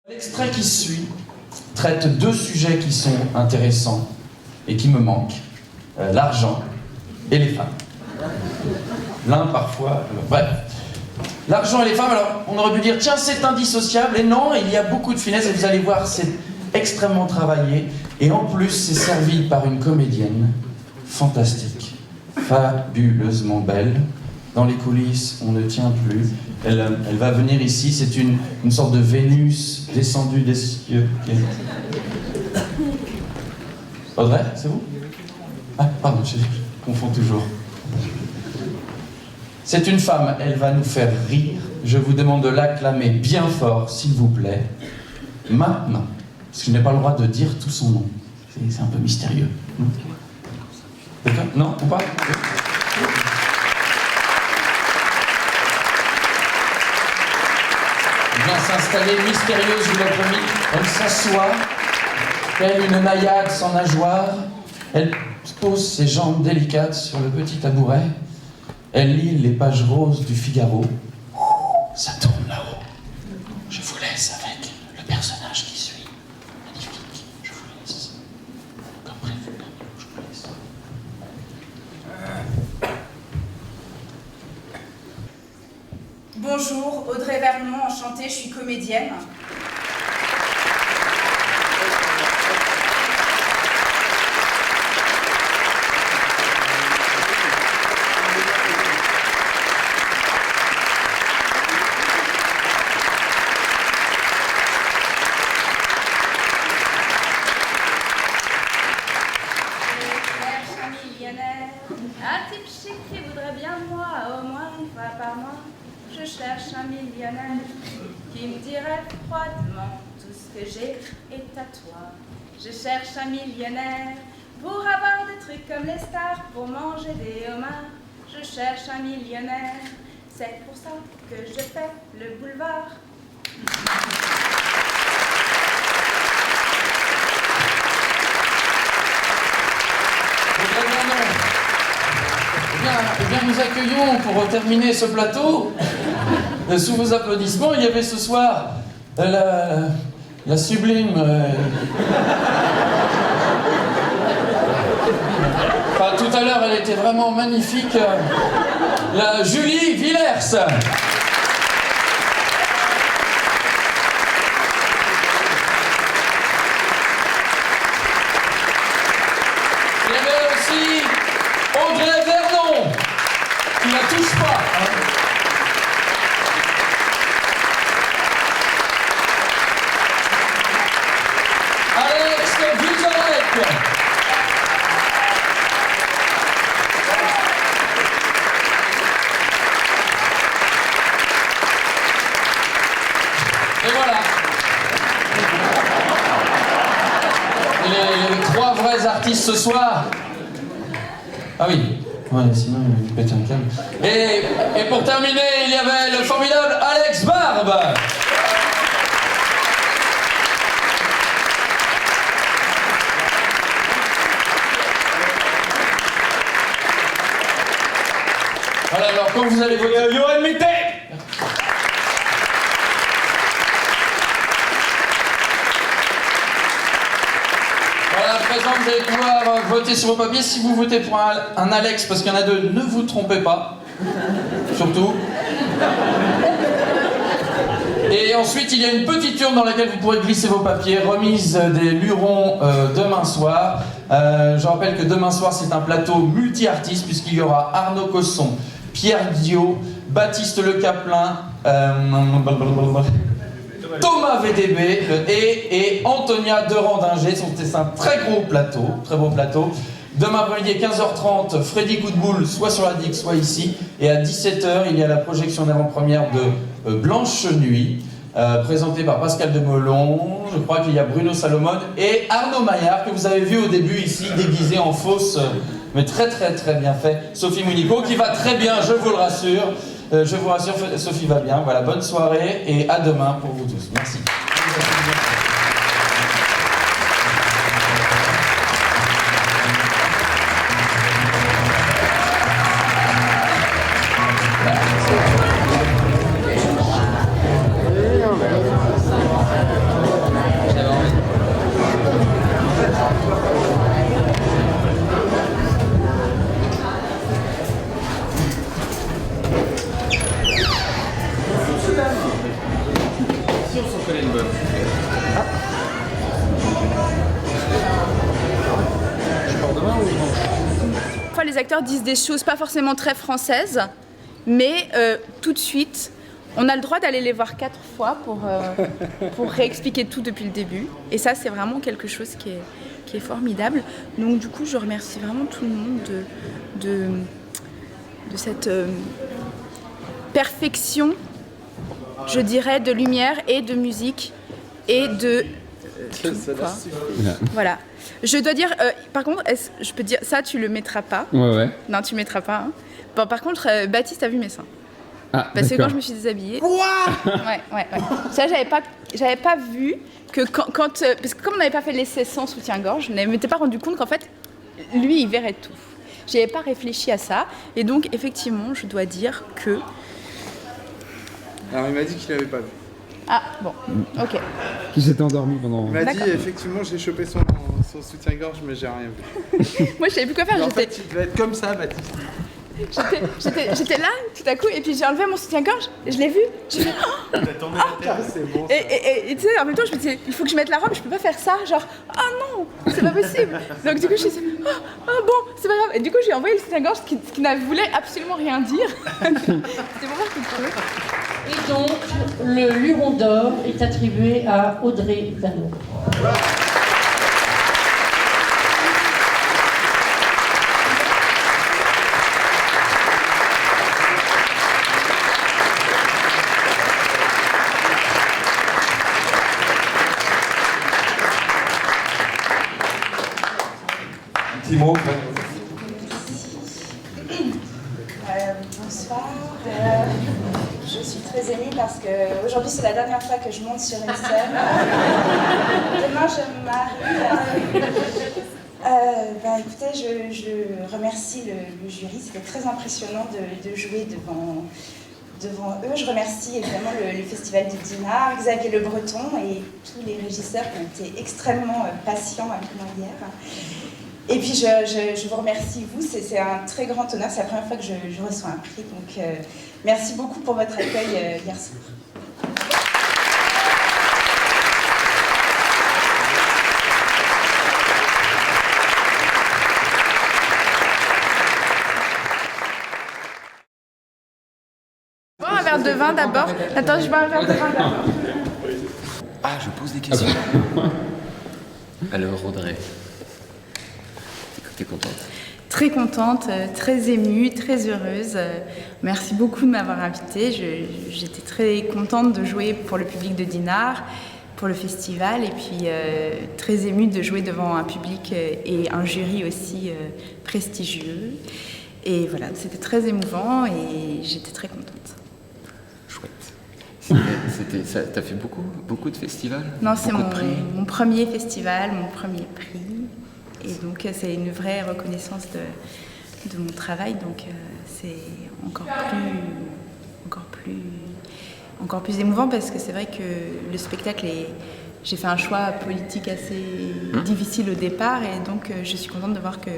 L'extrait qui suit traite deux sujets qui sont intéressants et qui me manquent, l'argent et les femmes. L'un parfois... bref. L'argent et les femmes, alors on aurait pu dire, tiens, c'est indissociable, et non, il y a beaucoup de finesse, et vous allez voir, c'est extrêmement travaillé, et en plus, c'est servi par une comédienne fantastique, fabuleusement belle. Dans les coulisses, on ne tient plus. Elle va venir ici, c'est une sorte de Vénus descendue des cieux. Audrey, c'est vous? Ah, pardon, je confonds toujours. C'est une femme, elle va nous faire rire. Je vous demande de l'acclamer bien fort, s'il vous plaît. Maintenant, parce que je n'ai pas le droit de dire tout son nom. C'est un peu mystérieux. D'accord? Non, ou pas? Elle vient s'installer mystérieuse, je vous l'ai promis. Elle s'assoit, telle une naïade sans nageoire. Elle pose ses jambes délicates sur le petit tabouret. Elle lit les pages roses du Figaro. Ça tourne là-haut. Je vous laisse avec le personnage qui suit. Magnifique. Je vous laisse. Comme prévu, je vous laisse. Bonjour, Audrey Vernon, enchantée, je suis comédienne. Un type chic qui voudrait bien de moi, au moins une fois par mois. Je cherche un millionnaire qui me dirait froidement tout ce que j'ai est à toi. Je cherche un millionnaire pour avoir des trucs comme les stars, pour manger des homards. Je cherche un millionnaire, c'est pour ça que je fais le boulevard. Eh bien, nous accueillons pour terminer ce plateau, sous vos applaudissements, il y avait ce soir la sublime... Enfin, tout à l'heure, elle était vraiment magnifique, la Julie Villers. Il y avait aussi Audrey Vernon, qui la touche pas. Alex Vizorek. Et voilà. Les trois vrais artistes ce soir. Ah oui, ouais, sinon il pète un câble. Et pour terminer, il y avait le formidable Alex Barbe. Voilà, alors quand vous allez voter... Johan Mété. Voilà, à présent vous allez pouvoir voter sur vos papiers. Si vous votez pour un Alex, parce qu'il y en a deux, ne vous trompez pas. Surtout. Et ensuite, il y a une petite urne dans laquelle vous pourrez glisser vos papiers. Remise des lurons demain soir. Je rappelle que demain soir, c'est un plateau multi-artistes, puisqu'il y aura Arnaud Cosson, Pierre Diot, Baptiste Le Caplin, Thomas VDB et Antonia Derandinger. C'est un très gros plateau, très beau plateau. Demain après-midi à 15h30, Freddy Coutboul, soit sur la DIC, soit ici. Et à 17h, il y a la projection d'avant-première de Blanche Nuit, présentée par Pascal Demolon. Je crois qu'il y a Bruno Salomon et Arnaud Maillard, que vous avez vu au début ici, déguisé en fausse, mais très très très bien fait, Sophie Mounico, qui va très bien, je vous le rassure. Je vous rassure, Sophie va bien. Voilà, bonne soirée et à demain pour vous tous. Merci. est une bonne. Je pars demain ou dimanche? Parfois, les acteurs disent des choses pas forcément très françaises, mais tout de suite, on a le droit d'aller les voir 4 fois pour réexpliquer tout depuis le début. Et ça, c'est vraiment quelque chose qui est formidable. Donc du coup, je remercie vraiment tout le monde de cette perfection, je dirais, de lumière et de musique et de tout, quoi. Voilà. Je dois dire, par contre, je peux dire, ça tu le mettras pas. Ouais. Non, tu mettras pas. Hein. Bon, par contre, Baptiste a vu mes seins. Ah, Parce que quand je me suis déshabillée. Ouais. Ça, j'avais pas vu que quand parce que comme on n'avait pas fait l'essai sans soutien-gorge, je ne m'étais pas rendu compte qu'en fait, lui, il verrait tout. J'avais pas réfléchi à ça. Et donc, effectivement, je dois dire que. Alors, il m'a dit qu'il l'avait pas vu. Ah, bon, ok. Qui s'était endormi pendant... Il m'a dit, D'accord. effectivement, j'ai chopé son soutien-gorge, mais j'ai rien vu. Moi, je savais plus quoi faire. Mais en fait, tu devais être comme ça, Baptiste. J'étais là, tout à coup, et puis j'ai enlevé mon soutien-gorge, et je l'ai vu. J'ai fait, oh T'as tourné la tête. C'est bon. et tu sais, en même temps, je me disais, il faut que je mette la robe, je peux pas faire ça, genre, ah non, c'est pas possible. Donc du coup, je me suis dit, bon, c'est pas grave. Et du coup, j'ai envoyé le soutien-gorge, ce qui ne voulait absolument rien dire. C'était pour voir tout le truc. Et donc, le Luron d'or est attribué à Audrey Vernon. Un petit mot. Bonsoir. Je suis très émue parce que aujourd'hui c'est la dernière fois que je monte sur une scène. Demain je me marie. Écoutez, je remercie le jury. C'était très impressionnant de jouer devant eux. Je remercie évidemment le Festival de Dinard, Xavier Le Breton et tous les régisseurs qui ont été extrêmement patients avec moi hier. Et puis je vous remercie vous, c'est un très grand honneur, c'est la première fois que je reçois un prix, donc merci beaucoup pour votre accueil hier soir. Boire un verre de vin d'abord. Attends, je bois un verre de vin d'abord. Ah, je pose des questions. Alors, Audrey, t'es contente? Très contente, très émue, très heureuse. Merci beaucoup de m'avoir invitée. J'étais très contente de jouer pour le public de Dinard, pour le festival, et puis très émue de jouer devant un public et un jury aussi prestigieux. Et voilà, c'était très émouvant et j'étais très contente. Chouette. T'as fait beaucoup de festivals? Non, c'est Beaucoup de prix? mon premier festival, mon premier prix. Et donc c'est une vraie reconnaissance de mon travail, donc c'est encore plus émouvant parce que c'est vrai que le spectacle j'ai fait un choix politique assez difficile au départ et donc je suis contente de voir que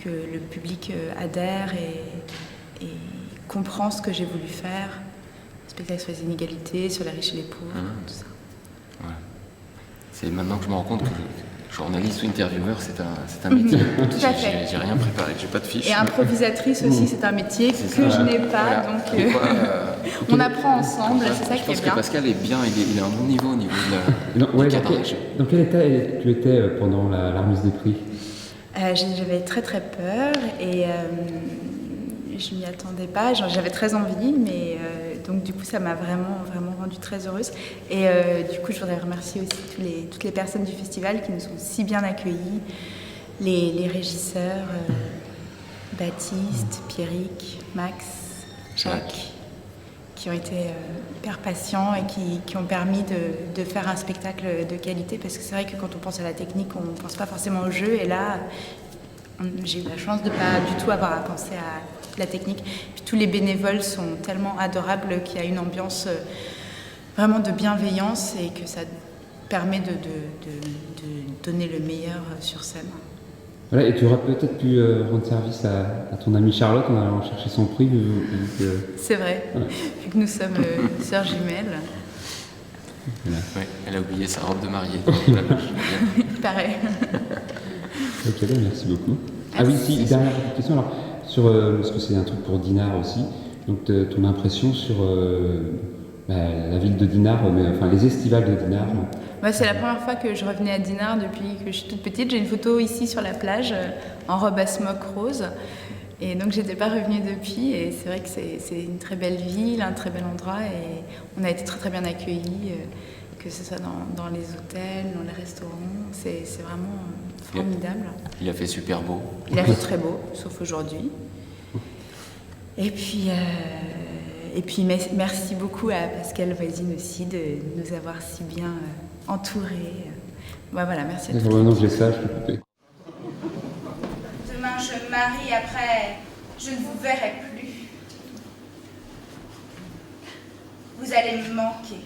le public adhère et comprend ce que j'ai voulu faire. Le spectacle sur les inégalités, sur les riches et les pauvres, tout ça. Ouais. C'est maintenant que je me rends compte que journaliste ou intervieweur, c'est un métier. Tout à fait. J'ai rien préparé, j'ai pas de fiche. Et improvisatrice aussi, c'est un métier que je n'ai pas, Voilà. donc on apprend ensemble, c'est ça Je qui est pense que bien. Pascal est bien, il est à un bon niveau au niveau de Ouais, du cadrage. dans quel état tu étais pendant la remise des prix? J'avais très très peur et je m'y attendais pas, j'avais très envie, mais donc du coup ça m'a vraiment rendue très heureuse. Et du coup je voudrais remercier aussi toutes les personnes du festival qui nous ont si bien accueillis, les régisseurs, Baptiste, Pierrick, Max, Jacques, qui ont été hyper patients et qui ont permis de faire un spectacle de qualité, parce que c'est vrai que quand on pense à la technique, on ne pense pas forcément au jeu, et là j'ai eu la chance de ne pas du tout avoir à penser à la technique. Puis tous les bénévoles sont tellement adorables qu'il y a une ambiance vraiment de bienveillance et que ça permet de donner le meilleur sur scène. Voilà, et tu aurais peut-être pu rendre service à ton amie Charlotte en allant chercher son prix. C'est vrai, Voilà. vu que nous sommes sœurs jumelles. Voilà. Ouais, elle a oublié sa robe de mariée. Voilà, Pareil. Ok, ben, merci beaucoup. Ah oui, si, dernière question, alors, sur, parce que c'est un truc pour Dinard aussi, donc ton impression sur la ville de Dinard, mais, enfin les estivales de Dinard. Moi, c'est la première fois que je revenais à Dinard depuis que je suis toute petite. J'ai une photo ici sur la plage, en robe à smock rose. Et donc, j'étais pas revenue depuis. Et c'est vrai que c'est une très belle ville, un très bel endroit. Et on a été très très bien accueillis, que ce soit dans les hôtels, dans les restaurants. C'est vraiment formidable. Il a fait super beau. Il a fait très beau, sauf aujourd'hui. Et puis merci beaucoup à Pascal Voisine aussi de nous avoir si bien entourés. Voilà, merci à tous. Maintenant que j'ai ça, je peux couper. Demain, je me marie, après, je ne vous verrai plus. Vous allez me manquer.